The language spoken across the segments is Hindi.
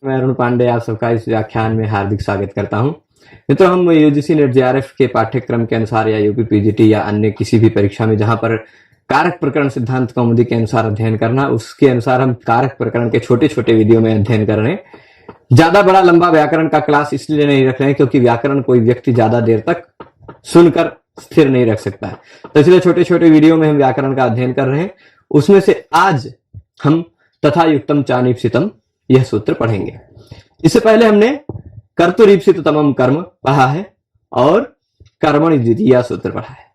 मैं अरुण पांडे आप सबका इस व्याख्यान में हार्दिक स्वागत करता हूं। मित्रों, हम यूजीसी नेट जेआरएफ के पाठ्यक्रम के अनुसार या यूपी पीजीटी या अन्य किसी भी परीक्षा में जहां पर कारक प्रकरण सिद्धांत कौमुदी के अनुसार अध्ययन करना, उसके अनुसार हम कारक प्रकरण के छोटे छोटे वीडियो में अध्ययन कर रहे हैं। ज्यादा बड़ा लंबा व्याकरण का क्लास इसलिए नहीं रख रहे हैं क्योंकि व्याकरण कोई व्यक्ति ज्यादा देर तक सुनकर स्थिर नहीं रख सकता है, तो इसलिए छोटे छोटे वीडियो में हम व्याकरण का अध्ययन कर रहे हैं। उसमें से आज हम तथा युक्तम चानीप्सितम यह सूत्र पढ़ेंगे। इससे पहले हमने कर्तुरीप्सिततमम कर्म पढ़ा है और कर्मणि द्वितीया सूत्र पढ़ा है।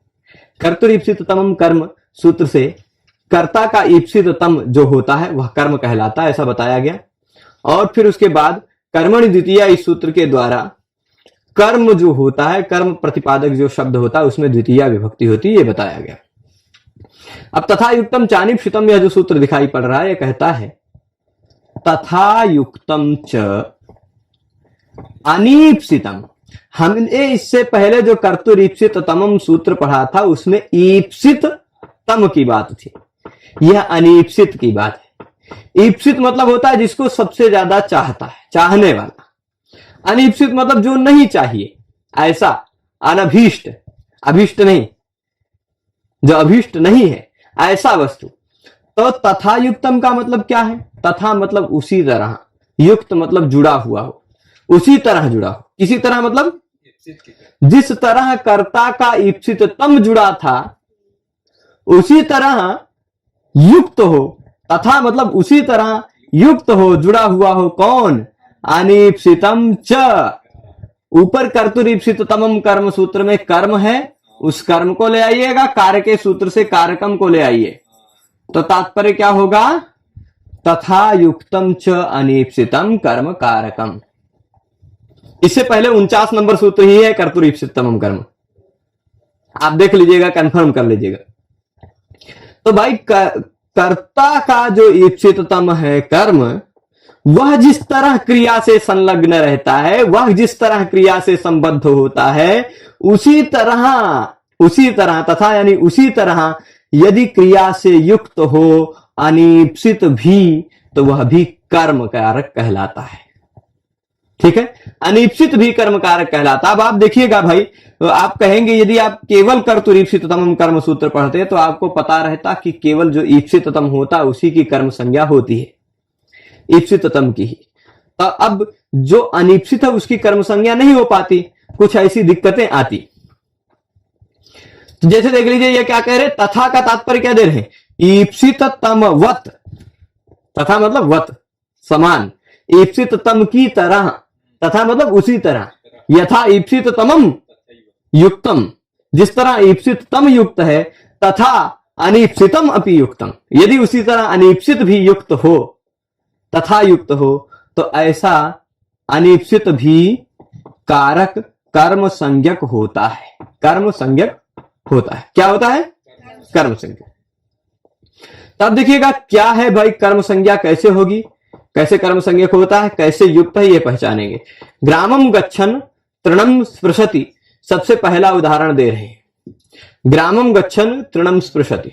कर्तुरीप्सिततमम कर्म सूत्र से कर्ता का ईप्सिततम जो होता है वह कर्म कहलाता है, ऐसा बताया गया। और फिर उसके बाद कर्मणि द्वितीया इस सूत्र के द्वारा कर्म जो होता है, कर्म प्रतिपादक जो शब्द होता है उसमें द्वितीया विभक्ति होती है, ये बताया गया। अब तथा युक्तम चानीप्सितम यह जो सूत्र दिखाई पड़ रहा है, यह कहता है तथा युक्तम च अनीप्सितम। हमने इससे पहले जो कर्तुरीप्सिततमम सूत्र पढ़ा था उसमें ईप्सित तम की बात थी, यह अनीप्सित की बात है। ईप्सित मतलब होता है जिसको सबसे ज्यादा चाहता है, चाहने वाला। अनीप्सित मतलब जो नहीं चाहिए, ऐसा अनभीष्ट, अभीष्ट नहीं, जो अभीष्ट नहीं है ऐसा वस्तु। तो तथा युक्तम का मतलब क्या है? तथा मतलब उसी तरह, युक्त मतलब जुड़ा हुआ हो, उसी तरह जुड़ा हो। किसी तरह मतलब जिस तरह कर्ता का ईप्सित तम जुड़ा था उसी तरह युक्त हो। तथा मतलब उसी तरह युक्त हो, जुड़ा हुआ हो। कौन? अनीप्सितम च। ऊपर कर्तुरीप्सिततमम कर्म सूत्र में कर्म है, उस कर्म को ले आइएगा, कार्य के सूत्र से कारकम को ले आइए, तो तात्पर्य क्या होगा? तथा युक्तम च अनीप्सितम कर्म कारकम। इससे पहले 49 नंबर सूत्र ही है कर्तुरीप्सिततमम कर्म, आप देख लीजिएगा, कंफर्म कर लीजिएगा। तो भाई कर्ता का जो ईप्सिततम है कर्म, वह जिस तरह क्रिया से संलग्न रहता है, वह जिस तरह क्रिया से संबद्ध होता है, उसी तरह तथा यानी उसी तरह यदि क्रिया से युक्त हो अनीप्सित भी, तो वह भी कर्म कारक कहलाता है। ठीक है, अनीप्सित भी कर्म कारक कहलाता। अब आप देखिएगा भाई, तो आप कहेंगे यदि आप केवल कर्तुरीप्सिततमम कर्म सूत्र पढ़ते तो आपको पता रहता कि केवल जो ईप्सिततम होता उसी की कर्म संज्ञा होती है, ईप्सिततम की ही। तो अब जो अनीप्सित है उसकी कर्म संज्ञा नहीं हो पाती, कुछ ऐसी दिक्कतें आती। तो जैसे देख लीजिए, ये क्या कह रहे? तथा का तात्पर्य क्या दे रहे हैं? ईप्सिततमवत। तथा मतलब वत, समान, ईप्सिततम की तरह। तथा मतलब उसी तरह, यथा ईप्सिततमम युक्तम, जिस तरह ईप्सिततम युक्त है, तथा अनीप्सितम अपि युक्तम। यदि उसी तरह अनीप्सित भी युक्त हो, तथा युक्त हो, तो ऐसा अनीप्सित भी कारक कर्म संज्ञक होता है। कर्म संज्ञक होता है। क्या होता है? कर्म संज्ञक। तब देखिएगा क्या है भाई कर्म संज्ञा कैसे होगी, कैसे कर्म संज्ञक होता है, कैसे युक्त है, ये पहचानेंगे। ग्रामम गच्छन तृणम स्पृशति, सबसे पहला उदाहरण दे रहे हैं। ग्रामम गच्छन तृणम स्पृशति,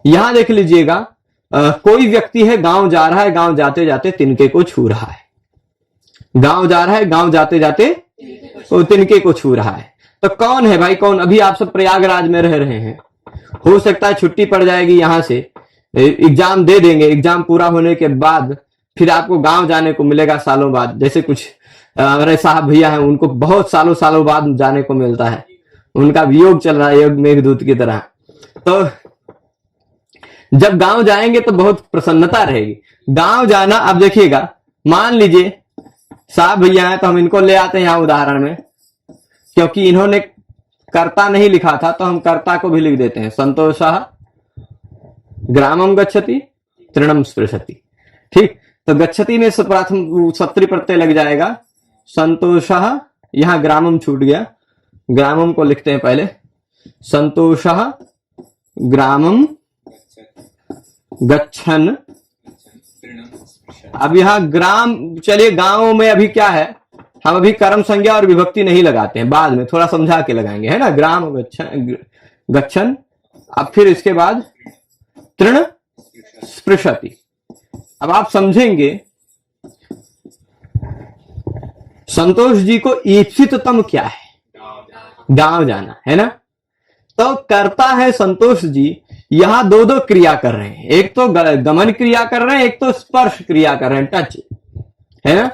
यहां देख लीजिएगा, कोई व्यक्ति है, गांव जा रहा है, गांव जाते जाते तिनके को छू रहा है। गांव जा रहा है, गांव जाते जाते वो तिनके को छू रहा है। तो कौन है भाई? कौन? अभी आप सब प्रयागराज में रह रहे हैं, हो सकता है छुट्टी पड़ जाएगी, यहां से एग्जाम दे देंगे, एग्जाम पूरा होने के बाद फिर आपको गांव जाने को मिलेगा सालों बाद। जैसे कुछ हमारे साहब भैया हैं, उनको बहुत सालों सालों बाद जाने को मिलता है, उनका वियोग चल रहा है योग मेघदूत की तरह। तो जब गांव जाएंगे तो बहुत प्रसन्नता रहेगी। गांव जाना, अब देखिएगा, मान लीजिए साहब भैया हैं तो हम इनको ले आते हैं यहां उदाहरण में, क्योंकि इन्होंने कर्ता नहीं लिखा था तो हम कर्ता को भी लिख देते हैं। संतोषः ग्रामम गच्छति तृणम स्पृशति। ठीक, तो गच्छति में प्रथम सत्री प्रत्यय लग जाएगा। संतोषः, यहां ग्रामम छूट गया, ग्रामम को लिखते हैं पहले। संतोषः ग्रामम गच्छन। अब यहां ग्राम, चलिए गांव में अभी क्या है, हम अभी कर्म संज्ञा और विभक्ति नहीं लगाते हैं, बाद में थोड़ा समझा के लगाएंगे, है ना। ग्राम गच्छन, अब फिर इसके बाद तृण स्पृशति। अब आप समझेंगे संतोष जी को ईप्सिततम क्या है? गांव जाना है ना। तो करता है संतोष जी, यहां दो दो क्रिया कर रहे हैं, एक तो गमन क्रिया कर रहे हैं, एक तो स्पर्श क्रिया कर रहे हैं, टच, है ना।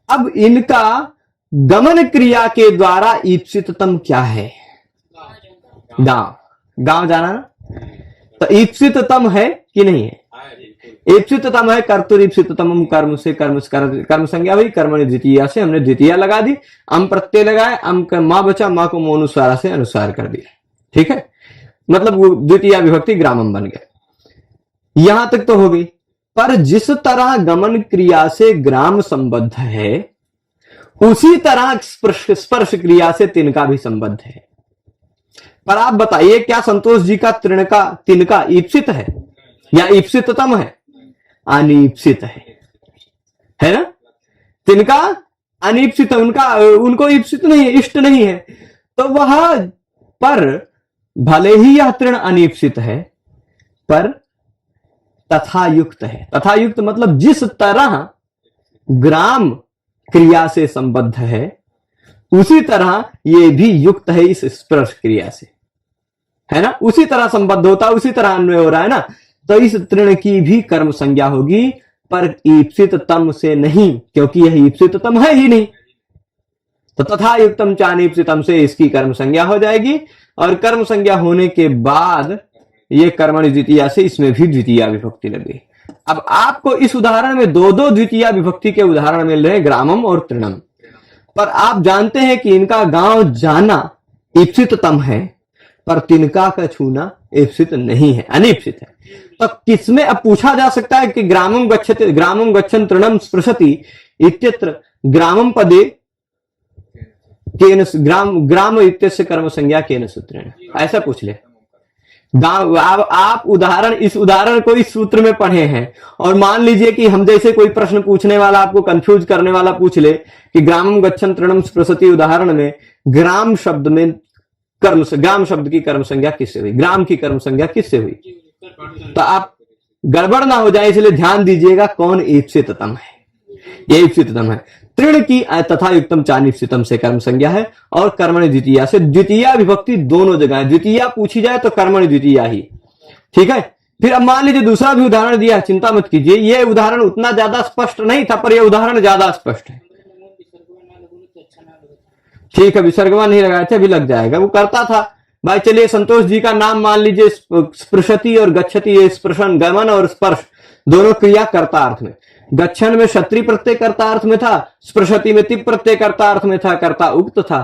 अब इनका गमन क्रिया के द्वारा ईप्सिततम क्या है? गांव, गांव जाना ना। तो ईप्सिततम है कि नहीं है? ईप्सिततम है। कर्तुरीप्सिततम कर्म से कर्म संज्ञा हुई, कर्मणि द्वितीया से हमने द्वितीया लगा दी, अम प्रत्यय लगाए, अम का मां बचा, मां को मोनुस्वारा से अनुस्वार कर दिया, ठीक है। मतलब वो द्वितीया विभक्ति ग्रामम बन गया। यहां तक तो हो गई। पर जिस तरह गमन क्रिया से ग्राम संबद्ध है, उसी तरह स्पर्श क्रिया से तिनका भी संबद्ध है। पर आप बताइए, क्या संतोष जी का तिनका ईप्सित है या ईप्सिततम है? अनीप्सित है ना। तिनका अनीप्सित, उनको ईप्सित नहीं है, इष्ट नहीं है। तो वह, पर भले ही यह तृण अनीप्सित है, पर तथा युक्त है। तथा युक्त मतलब जिस तरह ग्राम क्रिया से संबद्ध है, उसी तरह ये भी युक्त है इस स्पर्श क्रिया से, है ना। उसी तरह संबद्ध होता, उसी तरह अन्वय हो रहा है ना। तो इस तृण की भी कर्म संज्ञा होगी, पर ईप्सिततम से नहीं, क्योंकि यह ईप्सिततम है ही नहीं। तो तथा युक्तम चानीप्सितम से इसकी कर्म संज्ञा हो जाएगी, और कर्म संज्ञा होने के बाद ये कर्मणि द्वितीया से इसमें भी द्वितीया विभक्ति लगी। अब आपको इस उदाहरण में दो दो द्वितीया विभक्ति के उदाहरण मिल रहे हैं, ग्रामम और तृणम। पर आप जानते हैं कि इनका गांव जाना ईप्सिततम है, पर तिनका का छूना ईप्सित नहीं है, अनीप्सित है। तो किसमें अब पूछा जा सकता है कि ग्रामम गच्छन तृणम स्पृशति इत्यत्र ग्रामम पदे केन ग्राम इत्यस्य कर्म संज्ञा केन सूत्रेण, ऐसा पूछ ले। आप इस उदाहरण को इस सूत्र में पढ़े हैं, और मान लीजिए कि हम जैसे कोई प्रश्न पूछने वाला, आपको कंफ्यूज करने वाला पूछ ले कि ग्रामम गच्छन तृणम स्पृशति उदाहरण में ग्राम शब्द में ग्राम शब्द की कर्म संज्ञा किससे हुई, ग्राम की कर्म संज्ञा किससे हुई, तो आप गड़बड़ ना हो जाए, इसलिए ध्यान दीजिएगा कौन ईप्सिततम है। ये ईप्सिततम है। तृण की तथा युक्तम चानीप्सितम से कर्म संज्ञा है, और कर्मणि द्वितीया से द्वितीया विभक्ति दोनों जगह है। द्वितीया पूछी जाए तो कर्मणि द्वितीया ही, ठीक है। फिर अब मान लीजिए दूसरा भी उदाहरण दिया है, चिंता मत कीजिए, ये उदाहरण उतना ज्यादा स्पष्ट नहीं था, पर यह उदाहरण ज्यादा स्पष्ट है। ठीक है, विसर्गवा नहीं लगाए थे, अभी लग जाएगा, वो करता था भाई। चलिए, संतोष जी का नाम मान लीजिए स्पृशति और गच्छति, ये स्पृशन, गमन और स्पर्श दोनों क्रिया कर्ता अर्थ में। गच्छन में क्षत्रिय प्रत्यय कर्ता अर्थ में था, स्पृशति में तिप प्रत्यय कर्ता अर्थ में था, कर्ता उक्त था,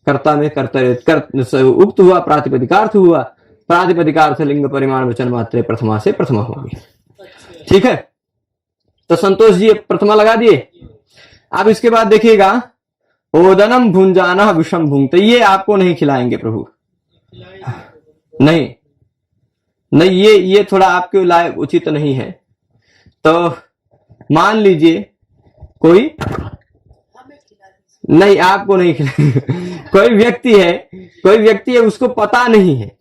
कर्ता में उक्त हुआ, प्रातिपदिकार्थ हुआ, प्रातिपदिकार्थ लिंग परिमाण वचन मात्रे प्रथमा से प्रथमा होगी, ठीक है। तो संतोष जी प्रथमा लगा दिए। अब इसके बाद देखिएगा, ओदनम भुंजाना विषम भुंगते, ये आपको नहीं खिलाएंगे प्रभु, नहीं, ये थोड़ा आपके लायक उचित नहीं है। तो मान लीजिए कोई, नहीं आपको नहीं खिलाएंगे। कोई व्यक्ति है, उसको पता नहीं है,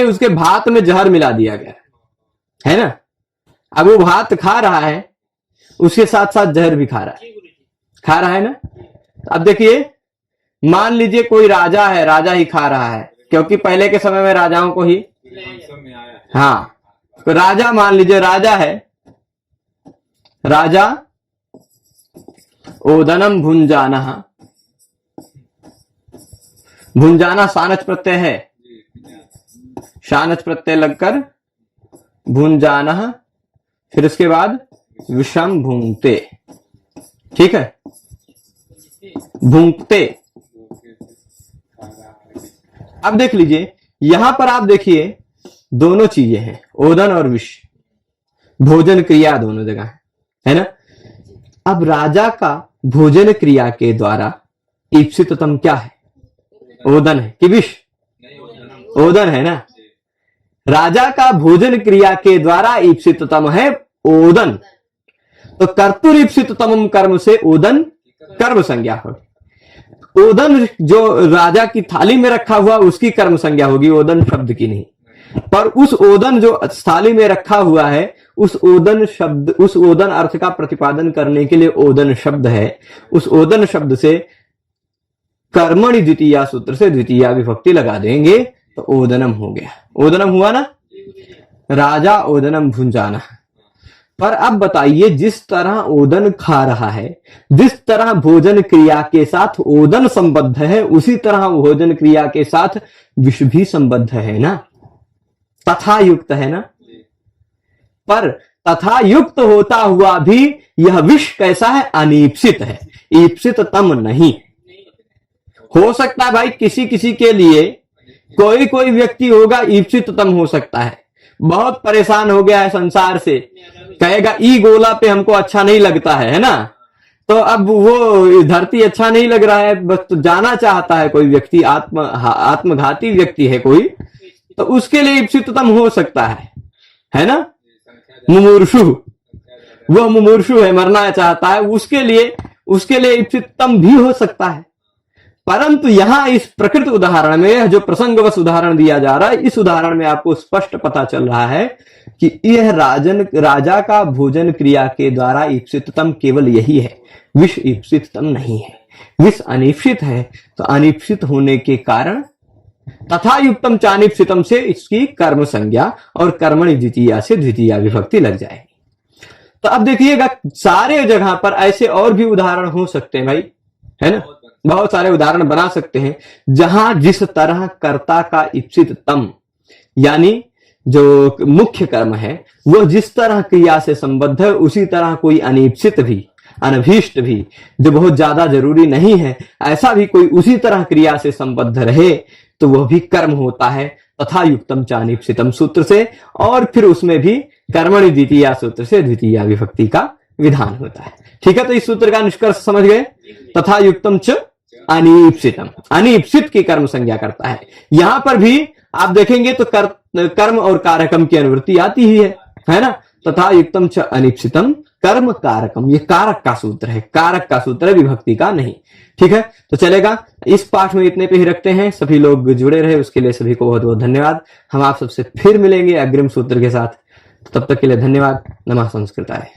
उसके भात में जहर मिला दिया गया है ना। अब वो भात खा रहा है, उसके साथ साथ जहर भी खा रहा है ना। अब देखिए, मान लीजिए कोई राजा है, राजा ही खा रहा है, क्योंकि पहले के समय में राजाओं को ही, हाँ, तो राजा, मान लीजिए राजा है, राजा ओदनम भुंजाना सानच प्रत्यय है, शानच प्रत्यय लगकर भुंजाना, फिर उसके बाद विषम भूंगते, ठीक है, भूंगते। अब देख लीजिए, यहां पर आप देखिए दोनों चीजें हैं, ओदन और विष, भोजन क्रिया दोनों जगह है ना। अब राजा का भोजन क्रिया के द्वारा ईप्सिततम क्या है? ओदन है कि विष? ओदन है ना। राजा का भोजन क्रिया के द्वारा ईप्सिततम है ओदन। तो कर्तुरीप्सिततम कर्म से ओदन कर्म संज्ञा होगी। ओदन जो राजा की थाली में रखा हुआ, उसकी कर्म संज्ञा होगी, ओदन शब्द की नहीं। पर उस ओदन जो थाली में रखा हुआ है, उस ओदन शब्द, उस ओदन अर्थ का प्रतिपादन करने के लिए ओदन शब्द है, उस ओदन शब्द से कर्मणि द्वितीया सूत्र से द्वितीया विभक्ति लगा देंगे तो ओदनम हो गया। ओदनम हुआ ना, राजा ओदनम भुंजाना। पर अब बताइए, जिस तरह ओदन खा रहा है, जिस तरह भोजन क्रिया के साथ ओदन संबद्ध है, उसी तरह भोजन क्रिया के साथ विष भी संबद्ध है ना, तथा युक्त है ना। पर तथा युक्त होता हुआ भी यह विष कैसा है? अनीप्सित है, ईप्सित तम नहीं। हो सकता है भाई किसी किसी के लिए, कोई कोई व्यक्ति होगा ईप्सित तम हो सकता है, बहुत परेशान हो गया है संसार से, कहेगा ई गोला पे हमको अच्छा नहीं लगता है ना, तो अब वो धरती अच्छा नहीं लग रहा है, बस तो जाना चाहता है कोई व्यक्ति, आत्मघाती व्यक्ति है कोई, तो उसके लिए ईप्सिततम हो सकता है ना। मुमूर्षु, वह मुमूर्षु है, मरना चाहता है, उसके लिए ईप्सिततम भी हो सकता है। परंतु यहां इस प्रकृत उदाहरण में, जो प्रसंगवश उदाहरण दिया जा रहा है, इस उदाहरण में आपको स्पष्ट पता चल रहा है कि यह राजा का भोजन क्रिया के द्वारा ईप्सिततम केवल यही है, विष ईप्सिततम नहीं है। विष अनीप्सित है, तो अनीप्सित होने के कारण तथा युक्तम चानीप्सितम से इसकी कर्म संज्ञा और कर्मणि द्वितीया से द्वितीया विभक्ति लग जाएगी। तो अब देखिएगा, सारे जगह पर ऐसे और भी उदाहरण हो सकते हैं भाई, है ना, बहुत सारे उदाहरण बना सकते हैं, जहां जिस तरह कर्ता का ईप्सिततम यानी जो मुख्य कर्म है वो जिस तरह क्रिया से संबद्ध है, उसी तरह कोई अनीप्सित भी, अनभीष्ट भी, जो बहुत ज्यादा जरूरी नहीं है, ऐसा भी कोई उसी तरह क्रिया से संबद्ध रहे तो वह भी कर्म होता है तथा युक्तम चानीप्सितम सूत्र से, और फिर उसमें भी कर्मणि द्वितीया सूत्र से द्वितीया विभक्ति का विधान होता है। ठीक है, तो इस सूत्र का निष्कर्ष समझ गए। तथा युक्तम च अनीप्सितम, अनीप्सित की कर्म संज्ञा करता है। यहां पर भी आप देखेंगे तो कर्म और कारकम की अनुवृत्ति आती ही है ना। तथा युक्तम च अनीप्सितम कर्म कारकम, ये कारक का सूत्र है, कारक का सूत्र है, विभक्ति का नहीं। ठीक है, तो चलेगा, इस पाठ में इतने पे ही रखते हैं। सभी लोग जुड़े रहे उसके लिए सभी को बहुत बहुत धन्यवाद। हम आप सबसे फिर मिलेंगे अग्रिम सूत्र के साथ, तब तक के लिए धन्यवाद। नमः संस्कृताय।